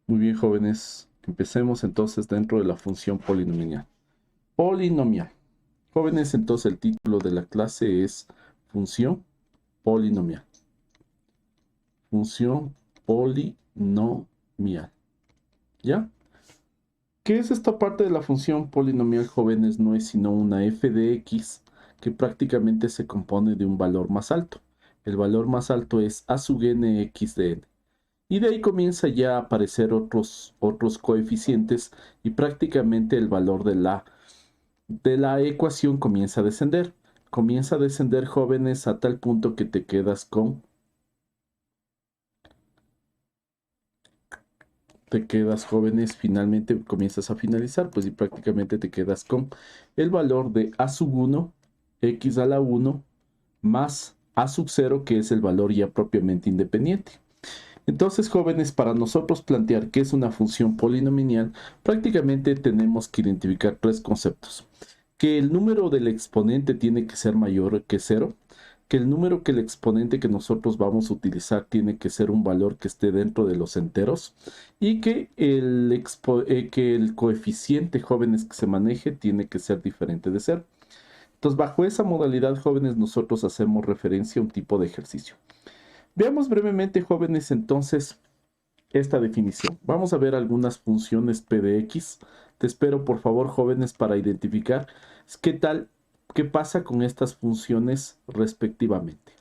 Muy bien, jóvenes. Empecemos entonces dentro de la función polinomial. Polinomial. Jóvenes, entonces el título de la clase es función polinomial. Función polinomial. ¿Ya? ¿Qué es esta parte de la función polinomial, jóvenes? No es sino una f de x que prácticamente se compone de un valor más alto. El valor más alto es a sub n x de n. Y de ahí comienza ya a aparecer otros coeficientes y prácticamente el valor de la ecuación comienza a descender. Comienza a descender, jóvenes, a tal punto que te quedas, jóvenes, finalmente comienzas a finalizar, pues y prácticamente te quedas con el valor de a sub 1, x a la 1, más a sub 0, que es el valor ya propiamente independiente. Entonces, jóvenes, para nosotros plantear qué es una función polinomial, prácticamente tenemos que identificar tres conceptos. Que el número del exponente tiene que ser mayor que cero, que el número que el exponente que nosotros vamos a utilizar tiene que ser un valor que esté dentro de los enteros y que el coeficiente, jóvenes, que se maneje tiene que ser diferente de cero. Entonces, bajo esa modalidad, jóvenes, nosotros hacemos referencia a un tipo de ejercicio. Veamos brevemente, jóvenes, entonces, esta definición. Vamos a ver algunas funciones P de X. Te espero, por favor, jóvenes, para identificar qué pasa con estas funciones respectivamente.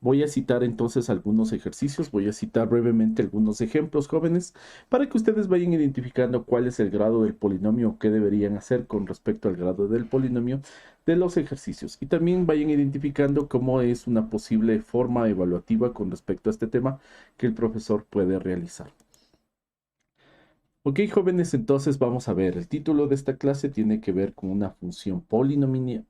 Voy a citar entonces algunos ejercicios, voy a citar brevemente algunos ejemplos, jóvenes, para que ustedes vayan identificando cuál es el grado del polinomio, qué deberían hacer con respecto al grado del polinomio de los ejercicios. Y también vayan identificando cómo es una posible forma evaluativa con respecto a este tema que el profesor puede realizar. Ok, jóvenes, entonces vamos a ver. El título de esta clase tiene que ver con una función polinomial,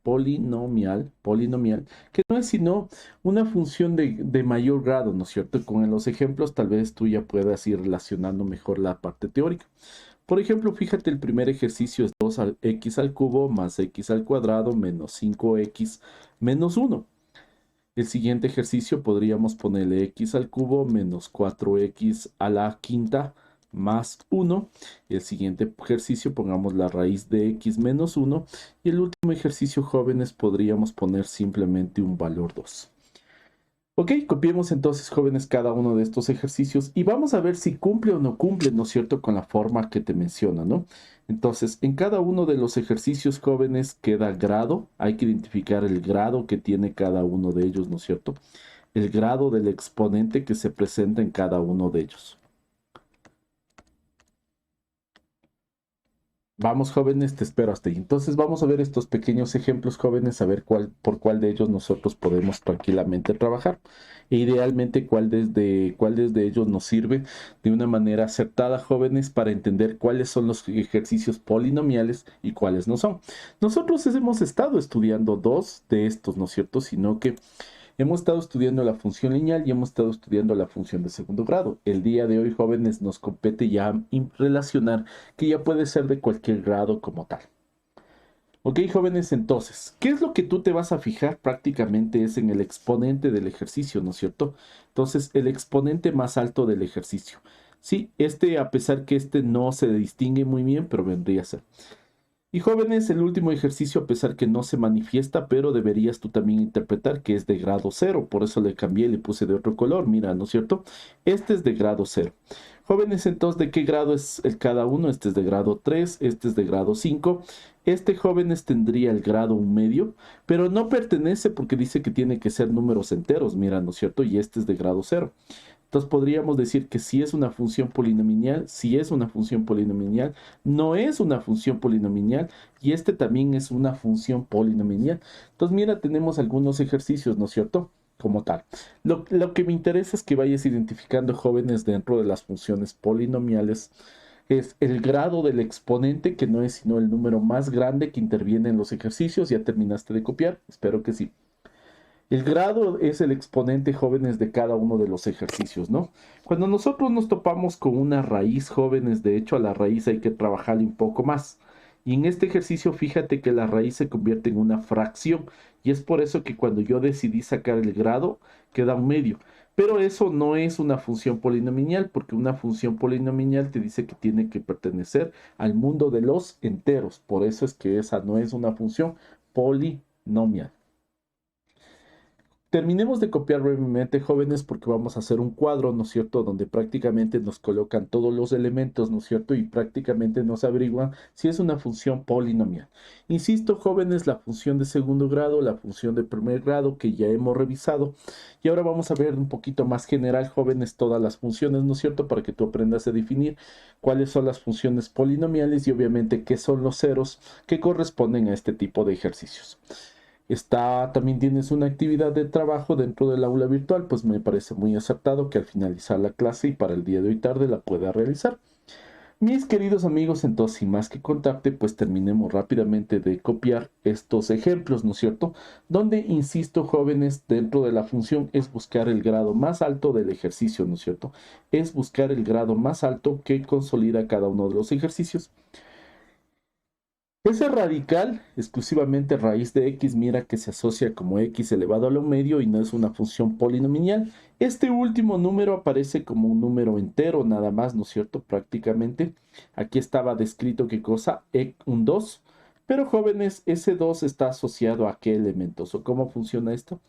que no es sino una función de mayor grado, ¿no es cierto? Con los ejemplos tal vez tú ya puedas ir relacionando mejor la parte teórica. Por ejemplo, fíjate, el primer ejercicio es 2x al cubo más x al cuadrado menos 5x menos 1. El siguiente ejercicio podríamos ponerle x al cubo menos 4x a la quinta más 1. El siguiente ejercicio pongamos la raíz de x menos 1. Y el último ejercicio, jóvenes, podríamos poner simplemente un valor 2. Ok, copiemos entonces, jóvenes, cada uno de estos ejercicios y vamos a ver si cumple o no cumple, ¿no es cierto?, con la forma que te menciona, ¿no? Entonces, en cada uno de los ejercicios, jóvenes, queda grado. Hay que identificar el grado que tiene cada uno de ellos, ¿no es cierto? El grado del exponente que se presenta en cada uno de ellos. Vamos, jóvenes, te espero hasta ahí. Entonces vamos a ver estos pequeños ejemplos, jóvenes, a ver por cuál de ellos nosotros podemos tranquilamente trabajar. E idealmente cuál desde ellos nos sirve de una manera acertada, jóvenes, para entender cuáles son los ejercicios polinomiales y cuáles no son. Nosotros hemos estado estudiando dos de estos, ¿no es cierto? Sino que hemos estado estudiando la función lineal y hemos estado estudiando la función de segundo grado. El día de hoy, jóvenes, nos compete ya relacionar que ya puede ser de cualquier grado como tal. Ok, jóvenes, entonces, ¿qué es lo que tú te vas a fijar? Prácticamente es en el exponente del ejercicio, ¿no es cierto? Entonces, el exponente más alto del ejercicio. Sí, a pesar que no se distingue muy bien, pero vendría a ser. Y jóvenes, el último ejercicio, a pesar que no se manifiesta, pero deberías tú también interpretar que es de grado cero. Por eso le cambié, le puse de otro color. Mira, ¿no es cierto? Este es de grado cero. Jóvenes, entonces, ¿de qué grado es el cada uno? Este es de grado 3, este es de grado 5. Este, jóvenes, tendría el grado 1 medio, pero no pertenece porque dice que tiene que ser números enteros. Mira, ¿no es cierto? Y este es de grado cero. Entonces podríamos decir que si es una función polinomial, si es una función polinomial, no es una función polinomial y este también es una función polinomial. Entonces mira, tenemos algunos ejercicios, ¿no es cierto? Como tal. Lo que me interesa es que vayas identificando, jóvenes, dentro de las funciones polinomiales, es el grado del exponente, que no es sino el número más grande que interviene en los ejercicios. ¿Ya terminaste de copiar? Espero que sí. El grado es el exponente, jóvenes, de cada uno de los ejercicios, ¿no? Cuando nosotros nos topamos con una raíz, jóvenes, de hecho a la raíz hay que trabajarle un poco más. Y en este ejercicio, fíjate que la raíz se convierte en una fracción. Y es por eso que cuando yo decidí sacar el grado, queda un medio. Pero eso no es una función polinomial, porque una función polinomial te dice que tiene que pertenecer al mundo de los enteros. Por eso es que esa no es una función polinomial. Terminemos de copiar brevemente, jóvenes, porque vamos a hacer un cuadro, ¿no es cierto?, donde prácticamente nos colocan todos los elementos, ¿no es cierto?, y prácticamente nos averiguan si es una función polinomial. Insisto, jóvenes, la función de segundo grado, la función de primer grado, que ya hemos revisado, y ahora vamos a ver un poquito más general, jóvenes, todas las funciones, ¿no es cierto?, para que tú aprendas a definir cuáles son las funciones polinomiales y obviamente qué son los ceros que corresponden a este tipo de ejercicios. También tienes una actividad de trabajo dentro del aula virtual, pues me parece muy acertado que al finalizar la clase y para el día de hoy tarde la pueda realizar. Mis queridos amigos, entonces, sin más que contarte, pues terminemos rápidamente de copiar estos ejemplos, ¿no es cierto? Donde, insisto, jóvenes, dentro de la función es buscar el grado más alto del ejercicio, ¿no es cierto? Es buscar el grado más alto que consolida cada uno de los ejercicios. Ese radical, exclusivamente raíz de x, mira que se asocia como x elevado a lo medio y no es una función polinomial. Este último número aparece como un número entero nada más, ¿no es cierto? Prácticamente. Aquí estaba descrito qué cosa, un 2. Pero jóvenes, ese 2 está asociado a qué elementos o cómo funciona esto.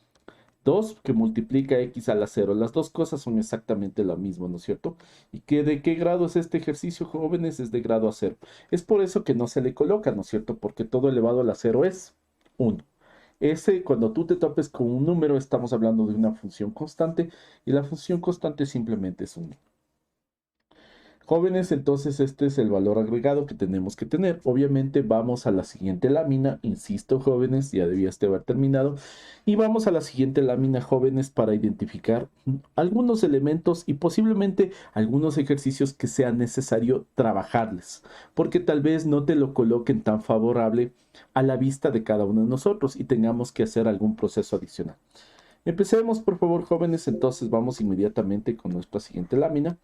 2 que multiplica x a la 0. Las dos cosas son exactamente lo mismo, ¿no es cierto? ¿Y de qué grado es este ejercicio, jóvenes? Es de grado a 0. Es por eso que no se le coloca, ¿no es cierto? Porque todo elevado a la 0 es 1. Cuando tú te topes con un número, estamos hablando de una función constante y la función constante simplemente es 1. Jóvenes, entonces este es el valor agregado que tenemos que tener. Obviamente vamos a la siguiente lámina, insisto, jóvenes, ya debías haber terminado. Y vamos a la siguiente lámina, jóvenes, para identificar algunos elementos y posiblemente algunos ejercicios que sea necesario trabajarles, porque tal vez no te lo coloquen tan favorable a la vista de cada uno de nosotros y tengamos que hacer algún proceso adicional. Empecemos, por favor, jóvenes, entonces vamos inmediatamente con nuestra siguiente lámina.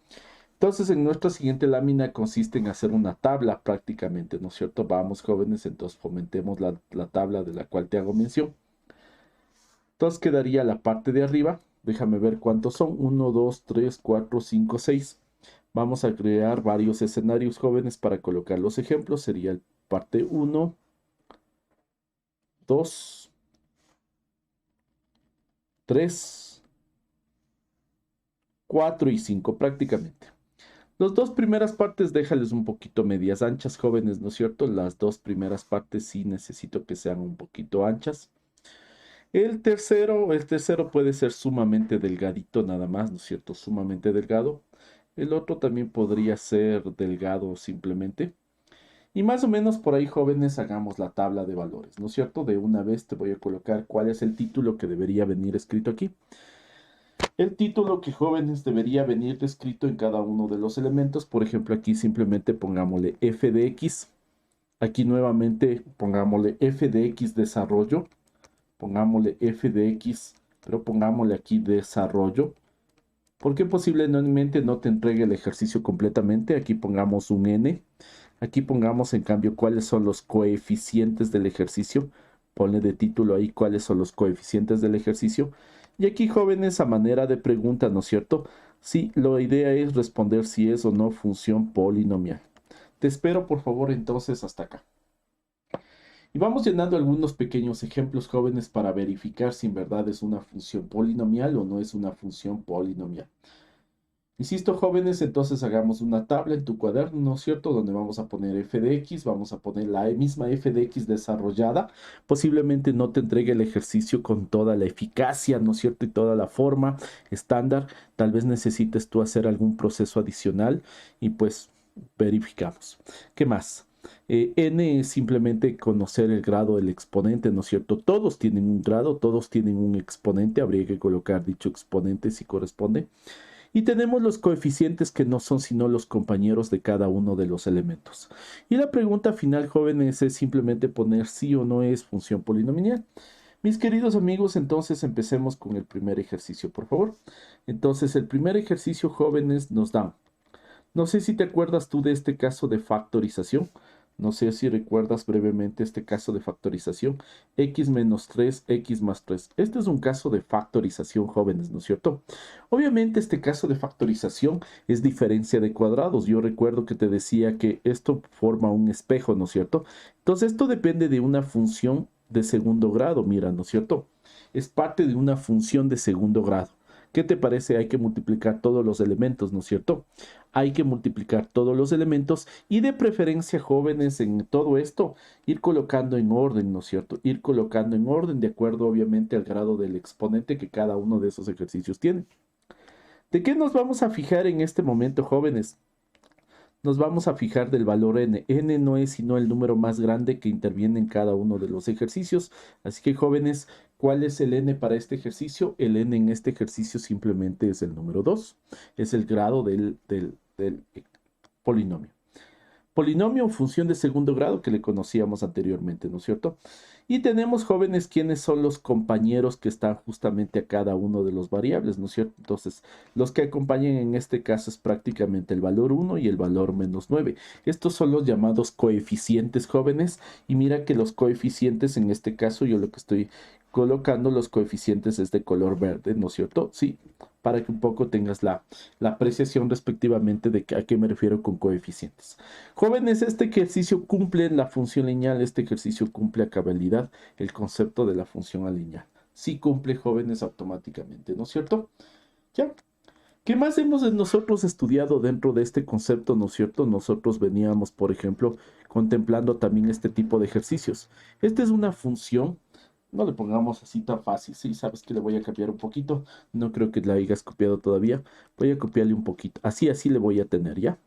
Entonces, en nuestra siguiente lámina consiste en hacer una tabla prácticamente, ¿no es cierto? Vamos, jóvenes, entonces fomentemos la tabla de la cual te hago mención. Entonces quedaría la parte de arriba. Déjame ver cuántos son. 1, 2, 3, 4, 5, 6. Vamos a crear varios escenarios, jóvenes, para colocar los ejemplos. Sería el parte 1, 2, 3, 4 y 5 prácticamente. Las dos primeras partes déjales un poquito medias anchas, jóvenes, ¿no es cierto? Las dos primeras partes sí necesito que sean un poquito anchas. El tercero puede ser sumamente delgadito nada más, ¿no es cierto? Sumamente delgado. El otro también podría ser delgado simplemente. Y más o menos por ahí, jóvenes, hagamos la tabla de valores, ¿no es cierto? De una vez te voy a colocar cuál es el título que debería venir escrito aquí. El título que, jóvenes, debería venir descrito en cada uno de los elementos. Por ejemplo, aquí simplemente pongámosle f de x. Aquí nuevamente pongámosle f de x desarrollo. Pongámosle f de x, pero pongámosle aquí desarrollo. Porque posiblemente no te entregue el ejercicio completamente. Aquí pongamos un n. Aquí pongamos en cambio cuáles son los coeficientes del ejercicio. Ponle de título ahí cuáles son los coeficientes del ejercicio. Y aquí, jóvenes, a manera de pregunta, ¿no es cierto? Sí, la idea es responder si es o no función polinomial. Te espero, por favor, entonces hasta acá. Y vamos llenando algunos pequeños ejemplos, jóvenes, para verificar si en verdad es una función polinomial o no es una función polinomial. Insisto, jóvenes, entonces hagamos una tabla en tu cuaderno, ¿no es cierto? Donde vamos a poner f de x, vamos a poner la misma f de x desarrollada. Posiblemente no te entregue el ejercicio con toda la eficacia, ¿no es cierto? Y toda la forma estándar. Tal vez necesites tú hacer algún proceso adicional y pues verificamos. ¿Qué más? N es simplemente conocer el grado del exponente, ¿no es cierto? Todos tienen un grado, todos tienen un exponente. Habría que colocar dicho exponente si corresponde. Y tenemos los coeficientes que no son sino los compañeros de cada uno de los elementos. Y la pregunta final, jóvenes, es simplemente poner sí o no es función polinomial. Mis queridos amigos, entonces empecemos con el primer ejercicio, por favor. Entonces, el primer ejercicio, jóvenes, nos da. No sé si te acuerdas tú de este caso de factorización. No sé si recuerdas brevemente este caso de factorización. X menos 3, X más 3. Este es un caso de factorización, jóvenes, ¿no es cierto? Obviamente este caso de factorización es diferencia de cuadrados. Yo recuerdo que te decía que esto forma un espejo, ¿no es cierto? Entonces esto depende de una función de segundo grado, mira, ¿no es cierto? Es parte de una función de segundo grado. ¿Qué te parece? Hay que multiplicar todos los elementos, ¿no es cierto? Hay que multiplicar todos los elementos y de preferencia, jóvenes, en todo esto, ir colocando en orden, ¿no es cierto? Ir colocando en orden de acuerdo, obviamente, al grado del exponente que cada uno de esos ejercicios tiene. ¿De qué nos vamos a fijar en este momento, jóvenes? Nos vamos a fijar del valor n. N no es sino el número más grande que interviene en cada uno de los ejercicios. Así que, jóvenes, ¿cuál es el n para este ejercicio? El n en este ejercicio simplemente es el número 2. Es el grado del polinomio. Polinomio o función de segundo grado que le conocíamos anteriormente, ¿no es cierto? Y tenemos, jóvenes, quiénes son los compañeros que están justamente a cada uno de los variables, ¿no es cierto? Entonces, los que acompañan en este caso es prácticamente el valor 1 y el valor menos 9. Estos son los llamados coeficientes, jóvenes, y mira que los coeficientes en este caso, yo lo que estoy colocando los coeficientes es de color verde, ¿no es cierto? Sí, para que un poco tengas la apreciación respectivamente de a qué me refiero con coeficientes. Jóvenes, este ejercicio cumple la función lineal, este ejercicio cumple a cabalidad el concepto de la función lineal. Sí cumple, jóvenes, automáticamente, ¿no es cierto? Ya. ¿Qué más hemos nosotros estudiado dentro de este concepto, no es cierto? Nosotros veníamos, por ejemplo, contemplando también este tipo de ejercicios. Esta es una función, no le pongamos así tan fácil, sí, sabes que le voy a cambiar un poquito, no creo que la hayas copiado todavía, voy a copiarle un poquito, así le voy a tener, ¿ya?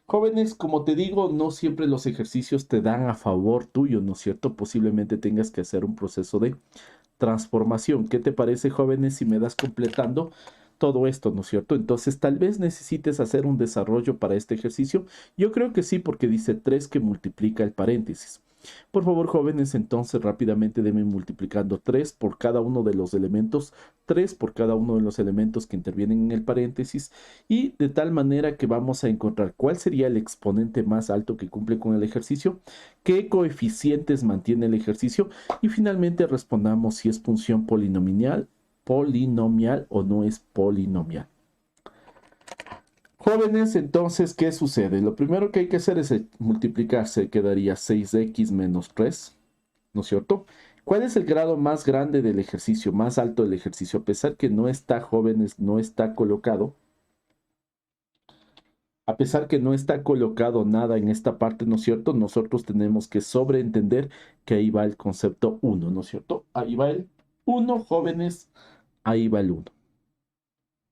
Jóvenes, como te digo, no siempre los ejercicios te dan a favor tuyo, ¿no es cierto? Posiblemente tengas que hacer un proceso de transformación. ¿Qué te parece, jóvenes, si me das completando todo esto, ¿no es cierto? Entonces, tal vez necesites hacer un desarrollo para este ejercicio. Yo creo que sí, porque dice 3 que multiplica el paréntesis. Por favor, jóvenes, entonces rápidamente denme multiplicando 3 por cada uno de los elementos, 3 por cada uno de los elementos que intervienen en el paréntesis, y de tal manera que vamos a encontrar cuál sería el exponente más alto que cumple con el ejercicio, qué coeficientes mantiene el ejercicio, y finalmente respondamos si es función polinomial o no es polinomial. Jóvenes, entonces, ¿qué sucede? Lo primero que hay que hacer es multiplicarse, quedaría 6x menos 3, ¿no es cierto? ¿Cuál es el grado más grande del ejercicio, más alto del ejercicio? A pesar que no está, jóvenes, no está colocado, a pesar que no está colocado nada en esta parte, ¿no es cierto? Nosotros tenemos que sobreentender que ahí va el concepto 1, ¿no es cierto? Ahí va el 1, jóvenes, ahí va el 1.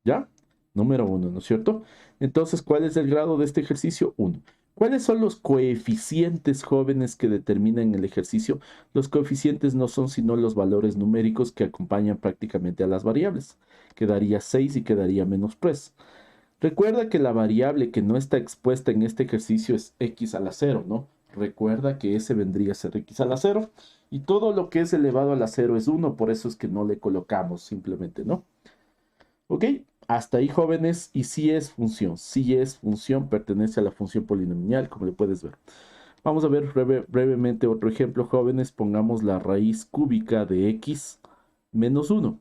¿Ya? Número 1, ¿no es cierto? Entonces, ¿cuál es el grado de este ejercicio? 1. ¿Cuáles son los coeficientes, jóvenes, que determinan el ejercicio? Los coeficientes no son sino los valores numéricos que acompañan prácticamente a las variables. Quedaría 6 y quedaría menos 3. Recuerda que la variable que no está expuesta en este ejercicio es x a la 0, ¿no? Recuerda que ese vendría a ser x a la 0 y todo lo que es elevado a la 0 es 1, por eso es que no le colocamos simplemente, ¿no? ¿Ok? Hasta ahí, jóvenes, y sí es función, pertenece a la función polinomial, como le puedes ver. Vamos a ver brevemente otro ejemplo, jóvenes. Pongamos la raíz cúbica de x menos 1.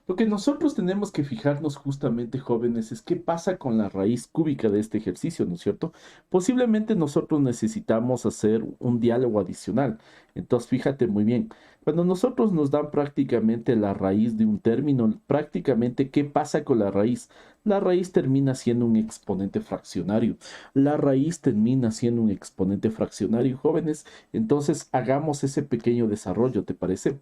Lo que nosotros tenemos que fijarnos justamente, jóvenes, es qué pasa con la raíz cúbica de este ejercicio, ¿no es cierto? Posiblemente nosotros necesitamos hacer un diálogo adicional. Entonces, fíjate muy bien, cuando nosotros nos dan prácticamente la raíz de un término, prácticamente, ¿qué pasa con la raíz? La raíz termina siendo un exponente fraccionario. La raíz termina siendo un exponente fraccionario, jóvenes. Entonces, hagamos ese pequeño desarrollo, ¿te parece?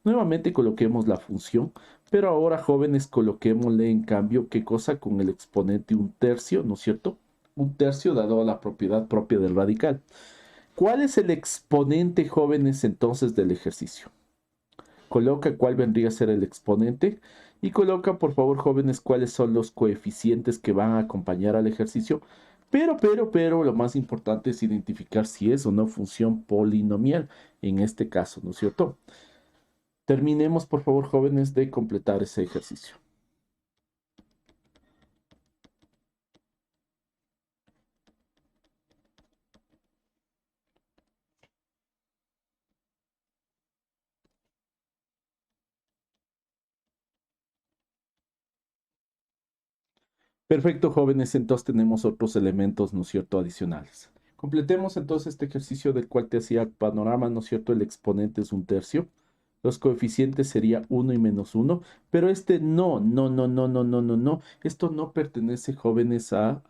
Nuevamente coloquemos la función. Pero ahora, jóvenes, coloquémosle en cambio qué cosa con el exponente un tercio, ¿no es cierto? Un tercio dado a la propiedad propia del radical. ¿Cuál es el exponente, jóvenes, entonces del ejercicio? Coloca cuál vendría a ser el exponente y coloca, por favor, jóvenes, cuáles son los coeficientes que van a acompañar al ejercicio. Pero, lo más importante es identificar si es o no función polinomial en este caso, ¿no es cierto? Terminemos, por favor, jóvenes, de completar ese ejercicio. Perfecto, jóvenes, entonces tenemos otros elementos, ¿no es cierto?, adicionales. Completemos entonces este ejercicio del cual te hacía panorama, ¿no es cierto? El exponente es un tercio. Los coeficientes sería uno y menos uno, pero este no, no, no, no, no, no, no, no. Esto no pertenece, jóvenes, a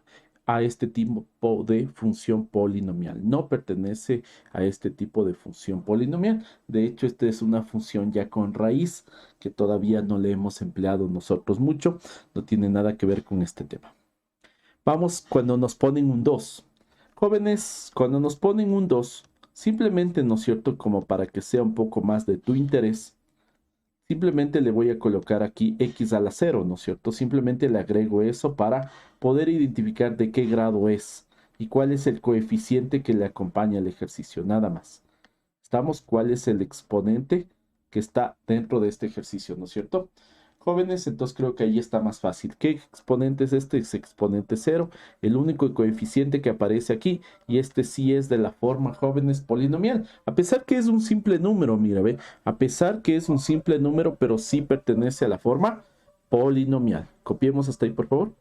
este tipo de función polinomial. No pertenece a este tipo de función polinomial. De hecho, esta es una función ya con raíz que todavía no le hemos empleado nosotros mucho. No tiene nada que ver con este tema. Vamos cuando nos ponen un 2. Jóvenes, cuando nos ponen un 2, simplemente, ¿no es cierto?, como para que sea un poco más de tu interés, simplemente le voy a colocar aquí x a la 0, ¿no es cierto? Simplemente le agrego eso para poder identificar de qué grado es y cuál es el coeficiente que le acompaña al ejercicio, nada más. ¿Estamos? ¿Cuál es el exponente que está dentro de este ejercicio, ¿no es cierto? Jóvenes, entonces creo que ahí está más fácil. ¿Qué exponente es este? Es exponente cero, el único coeficiente que aparece aquí, y este sí es de la forma, jóvenes, polinomial. A pesar que es un simple número, mira, ve, a pesar que es un simple número, pero sí pertenece a la forma polinomial. Copiemos hasta ahí, por favor.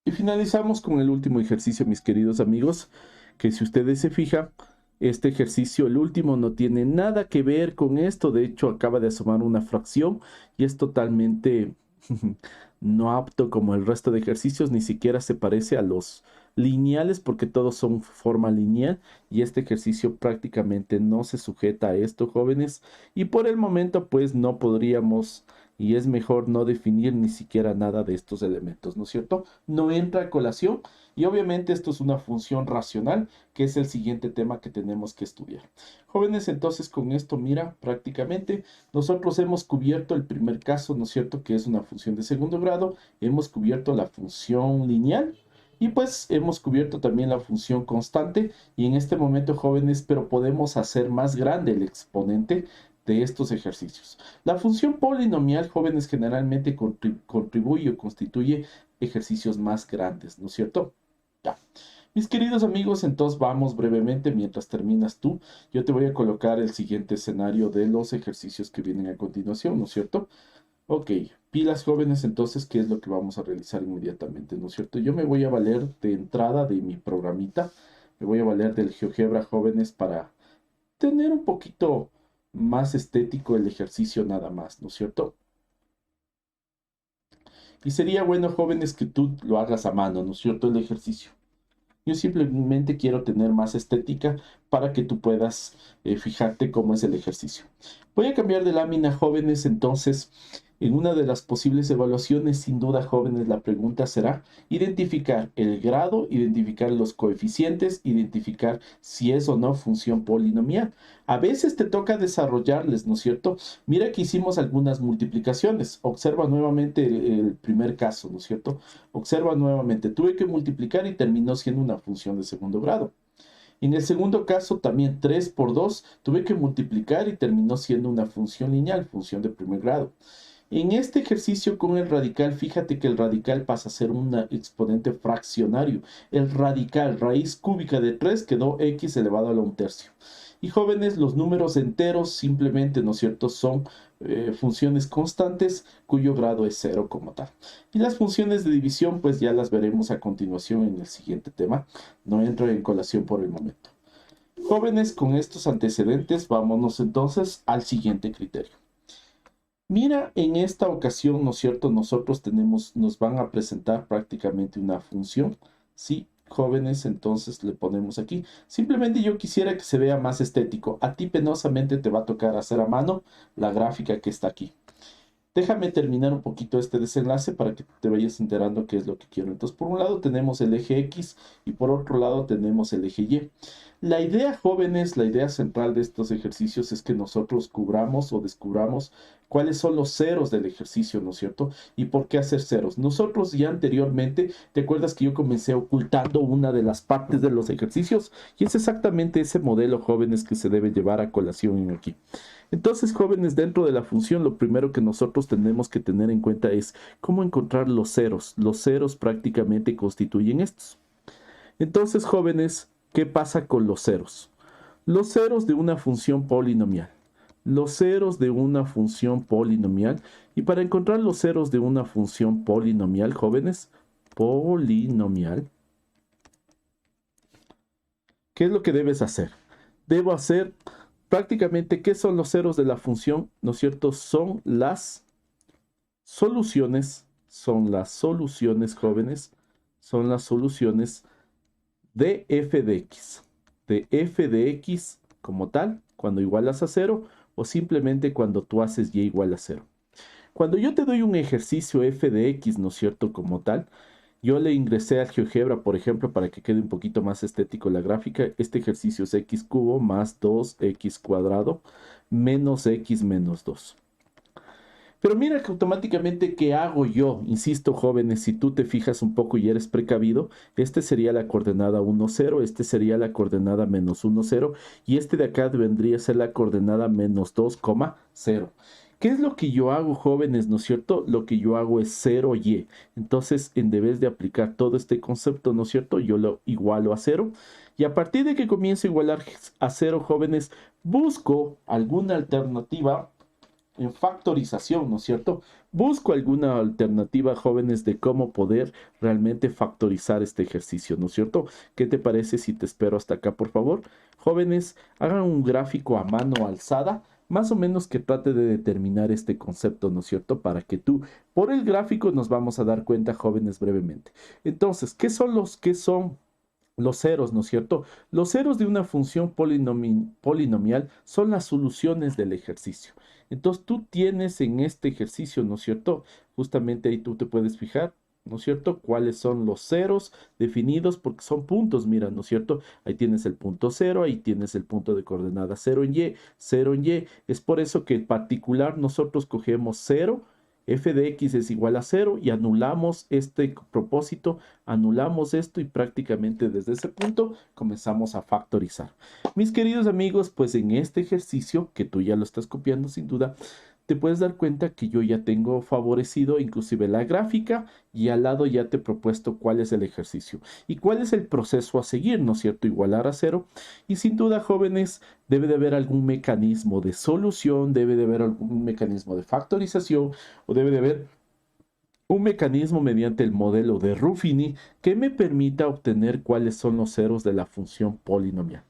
Y finalizamos con el último ejercicio, mis queridos amigos, que si ustedes se fijan, este ejercicio, el último, no tiene nada que ver con esto. De hecho, acaba de asomar una fracción y es totalmente no apto como el resto de ejercicios, ni siquiera se parece a los lineales porque todos son forma lineal y este ejercicio prácticamente no se sujeta a esto, jóvenes, y por el momento pues no podríamos, y es mejor no definir ni siquiera nada de estos elementos, ¿no es cierto? No entra a colación y obviamente esto es una función racional, que es el siguiente tema que tenemos que estudiar. Jóvenes, entonces con esto, mira, prácticamente nosotros hemos cubierto el primer caso, ¿no es cierto?, que es una función de segundo grado, hemos cubierto la función lineal y pues hemos cubierto también la función constante, y en este momento, jóvenes, pero podemos hacer más grande el exponente de estos ejercicios. La función polinomial, jóvenes, generalmente contribuye o constituye ejercicios más grandes, ¿no es cierto? Ya. Mis queridos amigos, entonces vamos brevemente, mientras terminas tú, yo te voy a colocar el siguiente escenario de los ejercicios que vienen a continuación, ¿no es cierto? Ok, pilas, jóvenes, entonces, ¿qué es lo que vamos a realizar inmediatamente, ¿no es cierto? Yo me voy a valer de entrada de mi programita, me voy a valer del GeoGebra, jóvenes, para tener un poquito más estético el ejercicio nada más, ¿no es cierto? Y sería bueno, jóvenes, que tú lo hagas a mano, ¿no es cierto? El ejercicio. Yo simplemente quiero tener más estética para que tú puedas fijarte cómo es el ejercicio. Voy a cambiar de lámina, jóvenes, entonces en una de las posibles evaluaciones, sin duda, jóvenes, la pregunta será identificar el grado, identificar los coeficientes, identificar si es o no función polinomial. A veces te toca desarrollarles, ¿no es cierto? Mira que hicimos algunas multiplicaciones. Observa nuevamente el primer caso, ¿no es cierto? Observa nuevamente, tuve que multiplicar y terminó siendo una función de segundo grado. En el segundo caso, también 3 por 2, tuve que multiplicar y terminó siendo una función lineal, función de primer grado. En este ejercicio con el radical, fíjate que el radical pasa a ser un exponente fraccionario. El radical, raíz cúbica de 3, quedó x elevado a la 1/3. Y jóvenes, los números enteros simplemente, ¿no es cierto?, son funciones constantes cuyo grado es 0 como tal. Y las funciones de división, pues ya las veremos a continuación en el siguiente tema. No entro en colación por el momento. Jóvenes, con estos antecedentes, vámonos entonces al siguiente criterio. Mira, en esta ocasión, ¿no es cierto?, nosotros nos van a presentar prácticamente una función. Sí, jóvenes, entonces le ponemos aquí. Simplemente yo quisiera que se vea más estético. A ti penosamente te va a tocar hacer a mano la gráfica que está aquí. Déjame terminar un poquito este desenlace para que te vayas enterando qué es lo que quiero. Entonces, por un lado tenemos el eje X y por otro lado tenemos el eje Y. La idea, jóvenes, la idea central de estos ejercicios es que nosotros cubramos o descubramos cuáles son los ceros del ejercicio, ¿no es cierto? ¿Y por qué hacer ceros? Nosotros ya anteriormente, ¿te acuerdas que yo comencé ocultando una de las partes de los ejercicios? Y es exactamente ese modelo, jóvenes, que se debe llevar a colación aquí. Entonces, jóvenes, dentro de la función, lo primero que nosotros tenemos que tener en cuenta es cómo encontrar los ceros. Los ceros prácticamente constituyen estos. Entonces, jóvenes, ¿qué pasa con los ceros? Los ceros de una función polinomial. Los ceros de una función polinomial. Y para encontrar los ceros de una función polinomial, jóvenes, polinomial, ¿qué es lo que debes hacer? Debo hacer prácticamente, ¿qué son los ceros de la función? ¿No es cierto? Son las soluciones, jóvenes, son las soluciones de f de x. De f de x como tal, cuando igualas a cero, o simplemente cuando tú haces y igual a cero. Cuando yo te doy un ejercicio f de x, ¿no es cierto? Como tal, yo le ingresé al GeoGebra, por ejemplo, para que quede un poquito más estético la gráfica. Este ejercicio es x cubo más 2x cuadrado menos x menos 2. Pero mira que automáticamente, ¿qué hago yo? Insisto, jóvenes, si tú te fijas un poco y eres precavido, este sería la coordenada 1, 0, este sería la coordenada menos 1, 0, y este de acá vendría a ser la coordenada menos 2, 0. ¿Qué es lo que yo hago, jóvenes? ¿No es cierto? Lo que yo hago es 0y. Entonces, en vez de aplicar todo este concepto, ¿no es cierto? Yo lo igualo a 0. Y a partir de que comienzo a igualar a 0, jóvenes, busco alguna alternativa en factorización, ¿no es cierto? Busco alguna alternativa, jóvenes, de cómo poder realmente factorizar este ejercicio, ¿no es cierto? ¿Qué te parece si te espero hasta acá, por favor? Jóvenes, hagan un gráfico a mano alzada, más o menos que trate de determinar este concepto, ¿no es cierto? Para que tú, por el gráfico, nos vamos a dar cuenta, jóvenes, brevemente. Entonces, qué son los ceros, ¿no es cierto? Los ceros de una función polinomial son las soluciones del ejercicio. Entonces tú tienes en este ejercicio, ¿no es cierto? Justamente ahí tú te puedes fijar, ¿no es cierto? ¿Cuáles son los ceros definidos? Porque son puntos, mira, ¿no es cierto? Ahí tienes el punto cero, ahí tienes el punto de coordenada 0 en y, 0 en y. Es por eso que en particular nosotros cogemos 0, f de x es igual a 0 y anulamos este propósito, anulamos esto y prácticamente desde ese punto comenzamos a factorizar. Mis queridos amigos, pues en este ejercicio, que tú ya lo estás copiando sin duda, te puedes dar cuenta que yo ya tengo favorecido inclusive la gráfica y al lado ya te he propuesto cuál es el ejercicio y cuál es el proceso a seguir, ¿no es cierto? Igualar a cero. Y sin duda, jóvenes, debe de haber algún mecanismo de solución, debe de haber algún mecanismo de factorización o debe de haber un mecanismo mediante el modelo de Ruffini que me permita obtener cuáles son los ceros de la función polinomial.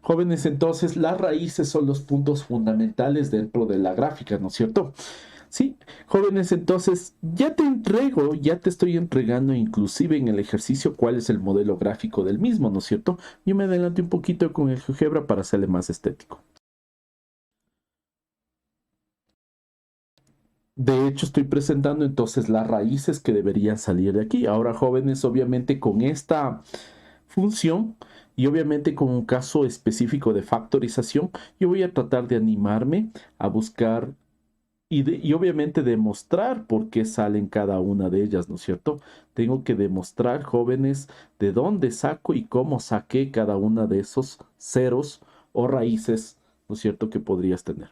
Jóvenes, entonces las raíces son los puntos fundamentales dentro de la gráfica, ¿no es cierto? Sí, jóvenes, entonces ya te entrego, ya te estoy entregando inclusive en el ejercicio cuál es el modelo gráfico del mismo, ¿no es cierto? Yo me adelanté un poquito con el GeoGebra para hacerle más estético. De hecho, estoy presentando entonces las raíces que deberían salir de aquí. Ahora, jóvenes, obviamente con esta función y obviamente con un caso específico de factorización, yo voy a tratar de animarme a buscar y obviamente demostrar por qué salen cada una de ellas, ¿no es cierto? Tengo que demostrar, jóvenes, de dónde saco y cómo saqué cada una de esos ceros o raíces, ¿no es cierto?, que podrías tener.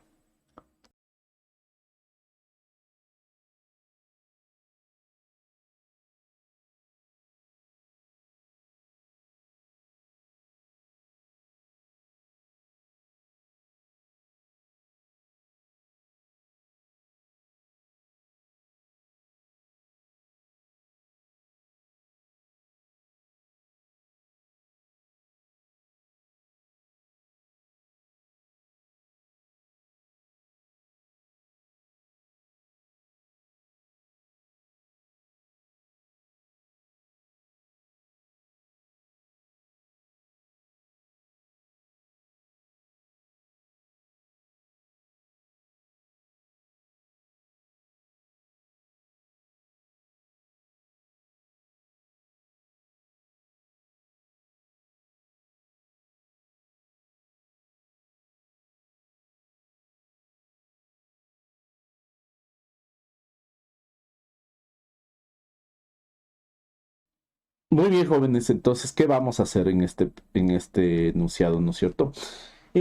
Muy bien, jóvenes, entonces, ¿qué vamos a hacer en este enunciado, no es cierto?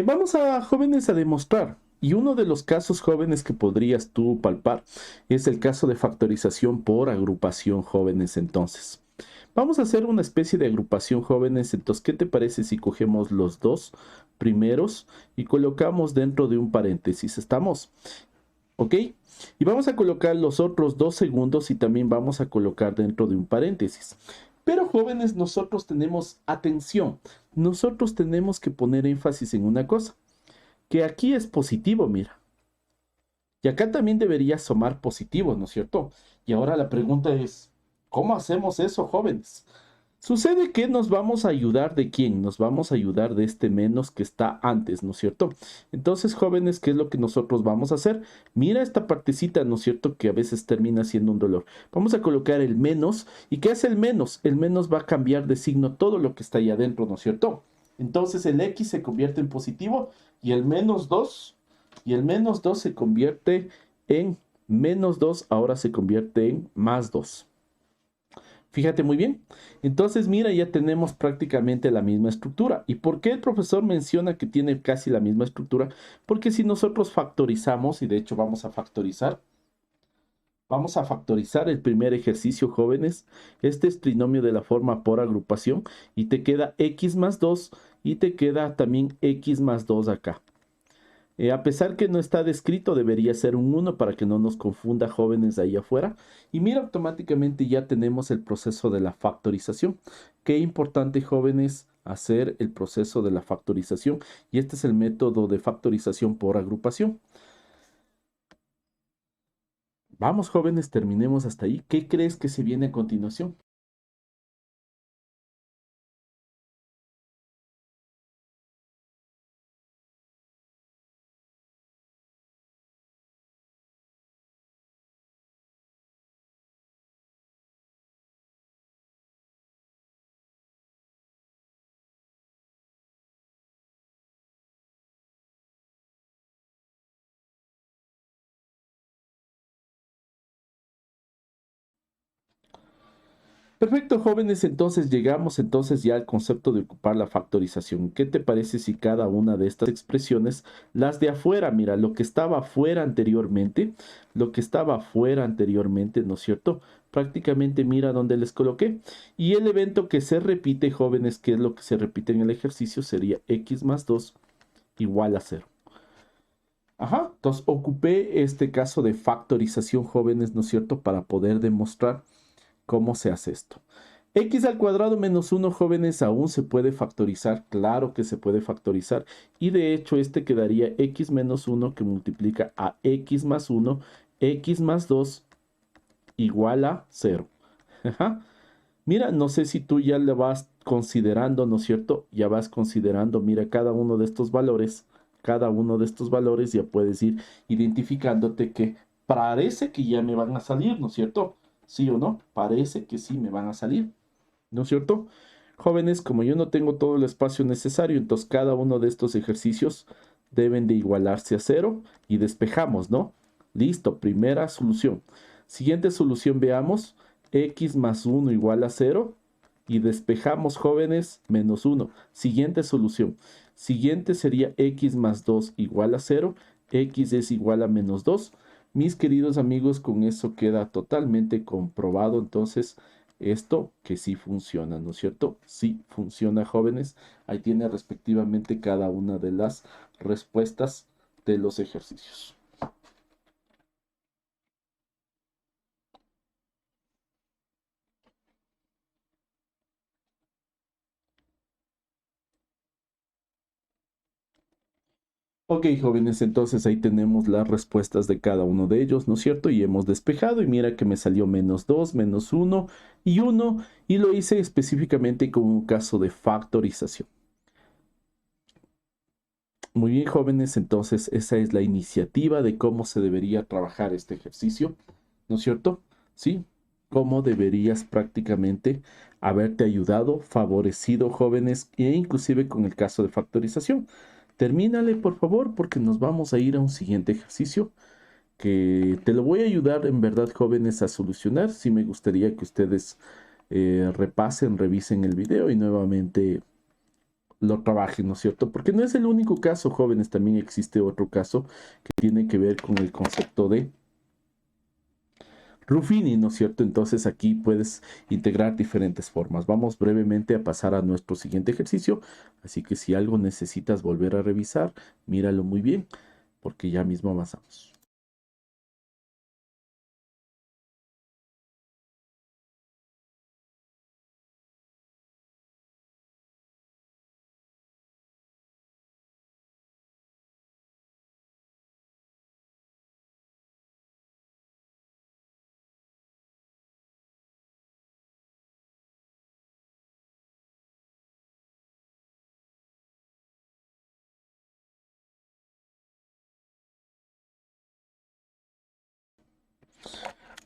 Vamos a, jóvenes, a demostrar. Y uno de los casos jóvenes que podrías tú palpar es el caso de factorización por agrupación, jóvenes, entonces. Vamos a hacer una especie de agrupación, jóvenes, entonces, ¿qué te parece si cogemos los dos primeros y colocamos dentro de un paréntesis? ¿Estamos? ¿Ok? Y vamos a colocar los otros dos segundos y también vamos a colocar dentro de un paréntesis. Pero jóvenes, nosotros tenemos atención. Nosotros tenemos que poner énfasis en una cosa, que aquí es positivo, mira. Y acá también debería asomar positivo, ¿no es cierto? Y ahora la pregunta es, ¿cómo hacemos eso, jóvenes? Sucede que nos vamos a ayudar de quién, nos vamos a ayudar de este menos que está antes, ¿no es cierto? Entonces, jóvenes, ¿qué es lo que nosotros vamos a hacer? Mira esta partecita, ¿no es cierto? Que a veces termina siendo un dolor. Vamos a colocar el menos. ¿Y qué hace el menos? El menos va a cambiar de signo todo lo que está ahí adentro, ¿no es cierto? Entonces el X se convierte en positivo y el menos 2 y el menos 2 se convierte en menos 2, ahora se convierte en más 2. Fíjate muy bien. Entonces, mira, ya tenemos prácticamente la misma estructura. ¿Y por qué el profesor menciona que tiene casi la misma estructura? Porque si nosotros factorizamos, y de hecho vamos a factorizar el primer ejercicio, jóvenes. Este es trinomio de la forma por agrupación y te queda x más 2 y te queda también x más 2 acá. A pesar que no está descrito, debería ser un 1 para que no nos confunda, jóvenes, de ahí afuera. Y mira, automáticamente ya tenemos el proceso de la factorización. Qué importante, jóvenes, hacer el proceso de la factorización. Y este es el método de factorización por agrupación. Vamos, jóvenes, terminemos hasta ahí. ¿Qué crees que se viene a continuación? Perfecto, jóvenes, entonces llegamos entonces ya al concepto de ocupar la factorización. ¿Qué te parece si cada una de estas expresiones, las de afuera, mira, lo que estaba afuera anteriormente, lo que estaba afuera anteriormente, ¿no es cierto? Prácticamente mira dónde les coloqué. Y el evento que se repite, jóvenes, que es lo que se repite en el ejercicio, sería x más 2 igual a 0. Ajá, entonces ocupé este caso de factorización, jóvenes, ¿no es cierto? Para poder demostrar cómo se hace esto. X al cuadrado menos 1, jóvenes, aún se puede factorizar. Claro que se puede factorizar. Y de hecho, este quedaría x menos 1 que multiplica a x más 1, x más 2 igual a 0. Ajá. Mira, no sé si tú ya le vas considerando, ¿no es cierto? Ya vas considerando, mira, cada uno de estos valores ya puedes ir identificándote que parece que ya me van a salir, ¿no es cierto? ¿Sí o no? Parece que sí me van a salir, ¿no es cierto? Jóvenes, como yo no tengo todo el espacio necesario, entonces cada uno de estos ejercicios deben de igualarse a 0 y despejamos, ¿no? Listo, primera solución. Siguiente solución, veamos, x más 1 igual a 0 y despejamos, jóvenes, menos 1. Siguiente solución. Siguiente sería x más 2 igual a 0, x es igual a menos 2. Mis queridos amigos, con eso queda totalmente comprobado, entonces esto que sí funciona, ¿no es cierto? Sí funciona, jóvenes. Ahí tiene respectivamente cada una de las respuestas de los ejercicios. Ok, jóvenes, entonces ahí tenemos las respuestas de cada uno de ellos, ¿no es cierto? Y hemos despejado y mira que me salió menos 2, menos 1 y 1 y lo hice específicamente con un caso de factorización. Muy bien, jóvenes, entonces esa es la iniciativa de cómo se debería trabajar este ejercicio, ¿no es cierto? Sí, cómo deberías prácticamente haberte ayudado, favorecido, jóvenes, e inclusive con el caso de factorización. Termínale, por favor, porque nos vamos a ir a un siguiente ejercicio que te lo voy a ayudar en verdad, jóvenes, a solucionar. Sí me gustaría que ustedes repasen, revisen el video y nuevamente lo trabajen, ¿no es cierto? Porque no es el único caso, jóvenes, también existe otro caso que tiene que ver con el concepto de Ruffini, ¿no es cierto? Entonces aquí puedes integrar diferentes formas. Vamos brevemente a pasar a nuestro siguiente ejercicio, así que si algo necesitas volver a revisar, míralo muy bien, porque ya mismo avanzamos.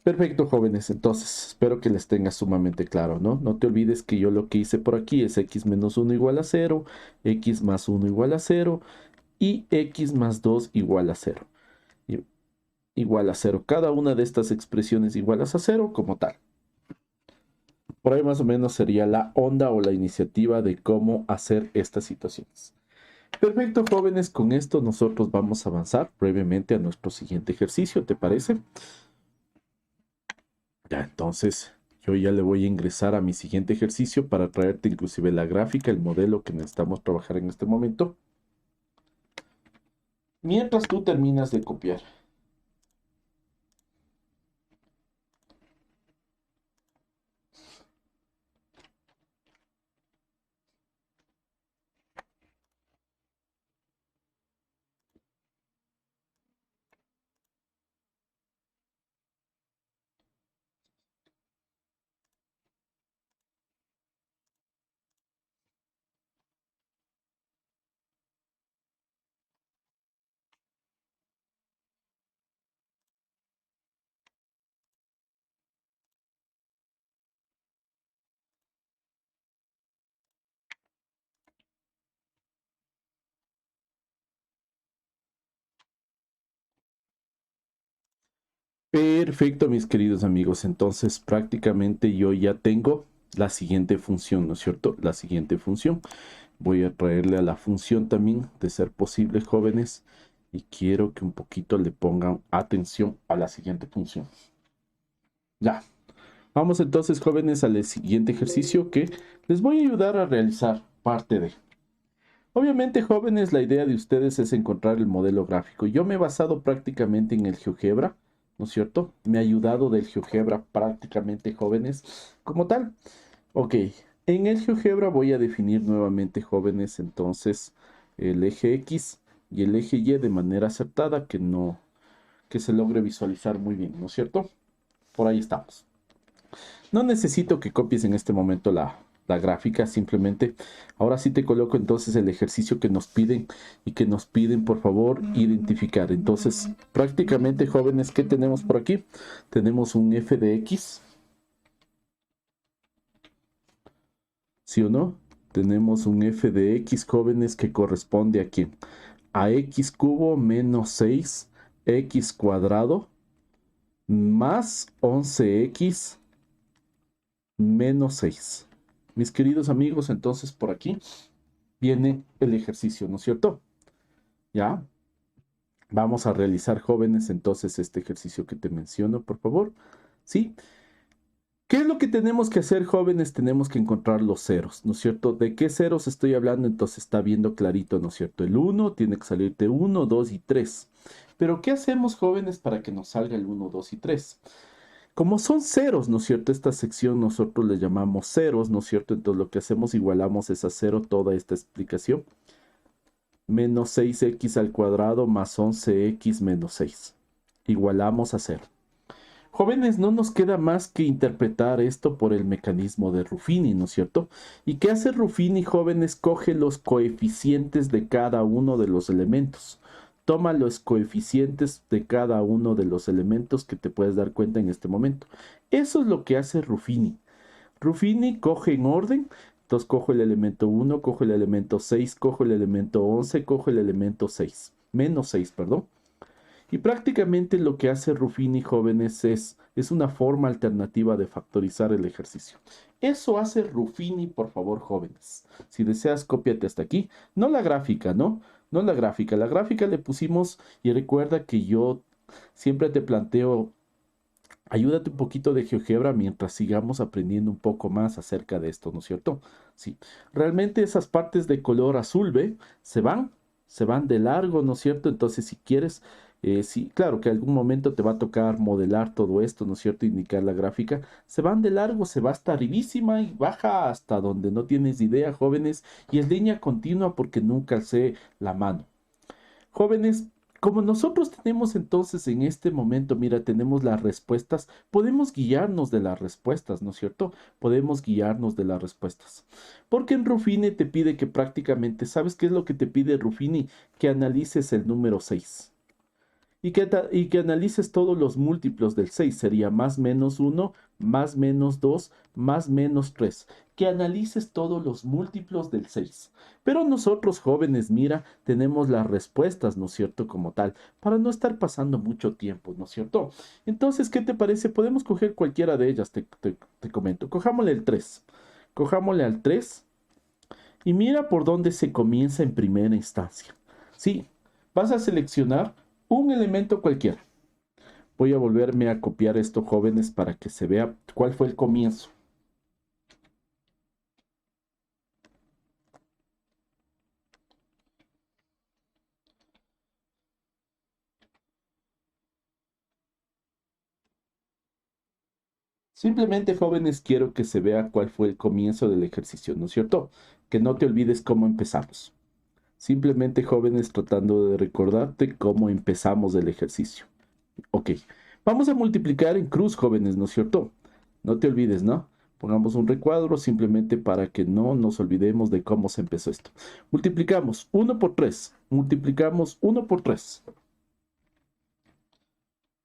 Perfecto, jóvenes. Entonces, espero que les tenga sumamente claro, ¿no? No te olvides que yo lo que hice por aquí es x menos 1 igual a 0, x más 1 igual a 0 y x más 2 igual a 0. Igual a 0. Cada una de estas expresiones igualas a 0 como tal. Por ahí más o menos sería la onda o la iniciativa de cómo hacer estas situaciones. Perfecto, jóvenes. Con esto nosotros vamos a avanzar brevemente a nuestro siguiente ejercicio, ¿te parece? Ya, entonces yo ya le voy a ingresar a mi siguiente ejercicio para traerte inclusive la gráfica, el modelo que necesitamos trabajar en este momento. Mientras tú terminas de copiar. Perfecto, mis queridos amigos. Entonces prácticamente yo ya tengo la siguiente función, ¿no es cierto? La siguiente función. Voy a traerle a la función también, de ser posible, jóvenes. Y quiero que un poquito le pongan atención a la siguiente función. Ya. Vamos entonces, jóvenes, al siguiente ejercicio que les voy a ayudar a realizar parte de. Obviamente, jóvenes, la idea de ustedes es encontrar el modelo gráfico. Yo me he basado prácticamente en el GeoGebra, ¿no es cierto? Me ha ayudado del GeoGebra prácticamente, jóvenes, como tal. Ok, en el GeoGebra voy a definir nuevamente, jóvenes, entonces el eje X y el eje Y de manera acertada, que se logre visualizar muy bien, ¿no es cierto? Por ahí estamos. No necesito que copies en este momento la gráfica, simplemente ahora sí te coloco entonces el ejercicio que nos piden y que nos piden por favor identificar. Entonces prácticamente, jóvenes, ¿qué tenemos por aquí? Tenemos un f de x, ¿sí o no? Tenemos un f de x, jóvenes, que corresponde a quién? A x cubo menos 6 x cuadrado más 11x menos 6. Mis queridos amigos, entonces por aquí viene el ejercicio, ¿no es cierto? Ya, vamos a realizar, jóvenes, entonces este ejercicio que te menciono, por favor. ¿Sí? ¿Qué es lo que tenemos que hacer, jóvenes? Tenemos que encontrar los ceros, ¿no es cierto? ¿De qué ceros estoy hablando? Entonces está viendo clarito, ¿no es cierto? El 1 tiene que salirte 1, 2 y 3. Pero ¿qué hacemos, jóvenes, para que nos salga el 1, 2 y 3? Como son ceros, ¿no es cierto? Esta sección nosotros le llamamos ceros, ¿no es cierto? Entonces lo que hacemos, igualamos es a cero toda esta explicación. Menos 6x al cuadrado más 11x menos 6. Igualamos a cero. Jóvenes, no nos queda más que interpretar esto por el mecanismo de Ruffini, ¿no es cierto? ¿Y qué hace Ruffini, jóvenes? Coge los coeficientes de cada uno de los elementos. Toma los coeficientes de cada uno de los elementos que te puedes dar cuenta en este momento. Eso es lo que hace Ruffini. Ruffini coge en orden, entonces cojo el elemento 1, cojo el elemento 6, cojo el elemento 11, cojo el elemento 6, menos 6, perdón. Y prácticamente lo que hace Ruffini, jóvenes, es una forma alternativa de factorizar el ejercicio. Eso hace Ruffini, por favor, jóvenes. Si deseas, cópiate hasta aquí. No la gráfica, ¿no? No la gráfica. La gráfica le pusimos, y recuerda que yo siempre te planteo, ayúdate un poquito de GeoGebra mientras sigamos aprendiendo un poco más acerca de esto, ¿no es cierto? Sí, realmente esas partes de color azul, ¿ve? Se van de largo, ¿no es cierto? Entonces, si quieres, sí, claro que algún momento te va a tocar modelar todo esto, ¿no es cierto? Indicar la gráfica. Se van de largo, se va hasta arribísima y baja hasta donde no tienes idea, jóvenes, y es línea continua porque nunca alcé la mano. Jóvenes, como nosotros tenemos entonces en este momento, mira, tenemos las respuestas, podemos guiarnos de las respuestas, ¿no es cierto? Podemos guiarnos de las respuestas. Porque en Ruffini te pide que prácticamente, ¿sabes qué es lo que te pide Ruffini? Que analices el número 6 y que analices todos los múltiplos del 6. Sería más menos 1, más menos 2, más menos 3. Que analices todos los múltiplos del 6. Pero nosotros jóvenes, mira, tenemos las respuestas, ¿no es cierto? Como tal, para no estar pasando mucho tiempo, ¿no es cierto? Entonces, ¿qué te parece? Podemos coger cualquiera de ellas, te comento. Cojámosle el 3. Cojámosle al 3 y mira por dónde se comienza en primera instancia. Sí, vas a seleccionar un elemento cualquiera. Voy a volverme a copiar esto, jóvenes, para que se vea cuál fue el comienzo. Simplemente, jóvenes, quiero que se vea cuál fue el comienzo del ejercicio, ¿no es cierto? Que no te olvides cómo empezamos. Simplemente, jóvenes, tratando de recordarte cómo empezamos el ejercicio. Ok, vamos a multiplicar en cruz, jóvenes, ¿no es cierto? No te olvides, ¿no? Pongamos un recuadro simplemente para que no nos olvidemos de cómo se empezó esto. Multiplicamos 1 por 3. Multiplicamos 1 por 3.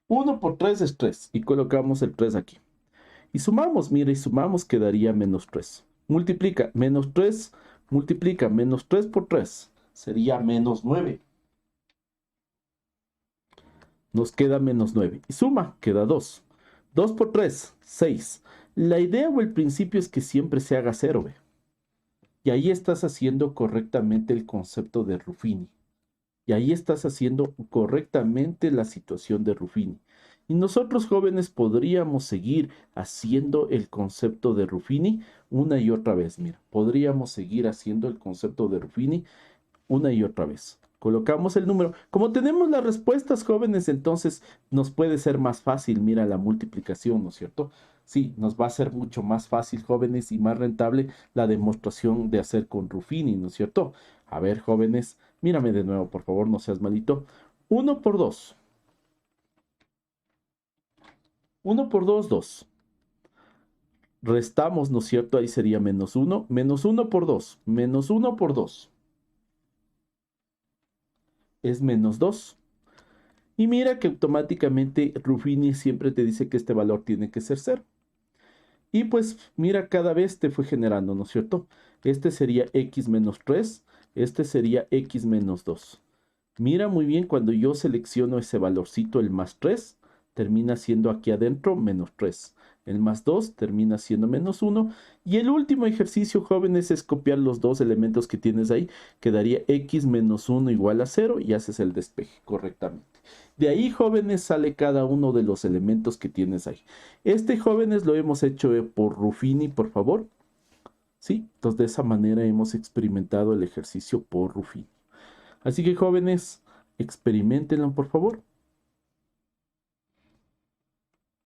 1 por 3 es 3. Y colocamos el 3 aquí. Y sumamos, mira, y sumamos quedaría menos 3. Multiplica menos 3, multiplica menos 3 por 3. Sería menos 9. Nos queda menos 9. Y suma, queda 2. 2 por 3, 6. La idea o el principio es que siempre se haga 0, ¿ve? Y ahí estás haciendo correctamente el concepto de Ruffini. Y ahí estás haciendo correctamente la situación de Ruffini. Y nosotros jóvenes podríamos seguir haciendo el concepto de Ruffini una y otra vez. Mira, podríamos seguir haciendo el concepto de Ruffini una y otra vez. Colocamos el número. Como tenemos las respuestas, jóvenes, entonces nos puede ser más fácil, mira, la multiplicación, ¿no es cierto? Sí, nos va a ser mucho más fácil, jóvenes, y más rentable la demostración de hacer con Ruffini, ¿no es cierto? A ver, jóvenes, mírame de nuevo, por favor, no seas malito. 1 por 2. 1 por 2, 2. Restamos, ¿no es cierto? Ahí sería menos 1. Menos 1 por 2. Menos 1 por 2. Es menos 2. Y mira que automáticamente Ruffini siempre te dice que este valor tiene que ser 0. Y pues mira, cada vez te fue generando, ¿no es cierto? Este sería x menos 3, este sería x menos 2. Mira muy bien, cuando yo selecciono ese valorcito, el más 3, termina siendo aquí adentro menos 3. El más 2 termina siendo menos 1. Y el último ejercicio, jóvenes, es copiar los dos elementos que tienes ahí. Quedaría x menos 1 igual a 0 y haces el despeje correctamente. De ahí, jóvenes, sale cada uno de los elementos que tienes ahí. Este, jóvenes, lo hemos hecho por Ruffini, por favor. Sí, entonces de esa manera hemos experimentado el ejercicio por Ruffini. Así que, jóvenes, experimentenlo, por favor.